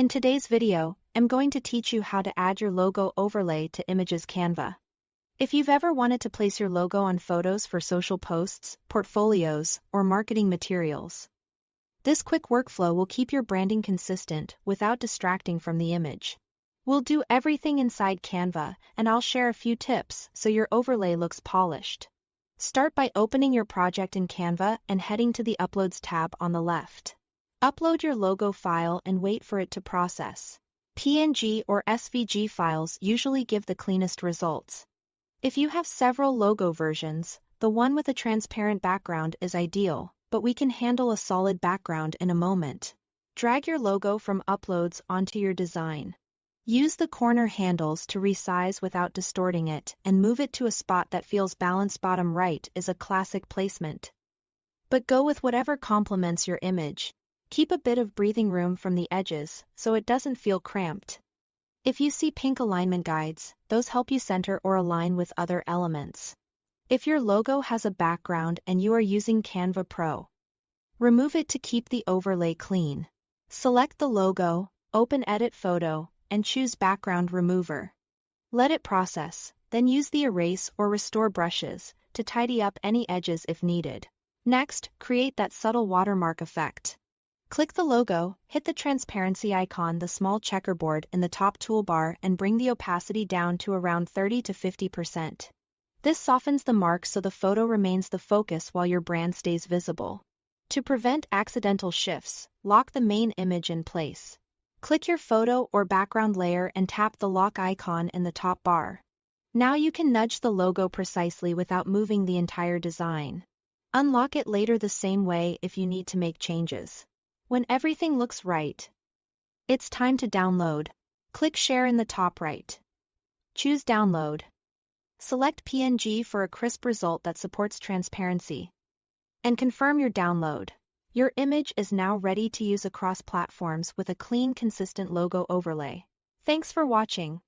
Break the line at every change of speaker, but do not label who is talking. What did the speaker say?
In today's video, I'm going to teach you how to add your logo overlay to Images Canva. If you've ever wanted to place your logo on photos for social posts, portfolios, or marketing materials, this quick workflow will keep your branding consistent without distracting from the image. We'll do everything inside Canva, and I'll share a few tips so your overlay looks polished. Start by opening your project in Canva and heading to the Uploads tab on the left. Upload your logo file and wait for it to process. PNG or SVG files usually give the cleanest results. If you have several logo versions, the one with a transparent background is ideal, but we can handle a solid background in a moment. Drag your logo from Uploads onto your design. Use the corner handles to resize without distorting it, and move it to a spot that feels balanced. Bottom right is a classic placement, but go with whatever complements your image. Keep a bit of breathing room from the edges so it doesn't feel cramped. If you see pink alignment guides, those help you center or align with other elements. If your logo has a background and you are using Canva Pro, remove it to keep the overlay clean. Select the logo, open Edit Photo, and choose Background Remover. Let it process, then use the erase or restore brushes to tidy up any edges if needed. Next, create that subtle watermark effect. Click the logo, hit the transparency icon, the small checkerboard in the top toolbar, and bring the opacity down to around 30 to 50%. This softens the mark so the photo remains the focus while your brand stays visible. To prevent accidental shifts, lock the main image in place. Click your photo or background layer and tap the lock icon in the top bar. Now you can nudge the logo precisely without moving the entire design. Unlock it later the same way if you need to make changes. When everything looks right, it's time to download. Click Share in the top right. Choose Download. Select PNG for a crisp result that supports transparency. And confirm your download. Your image is now ready to use across platforms with a clean, consistent logo overlay. Thanks for watching.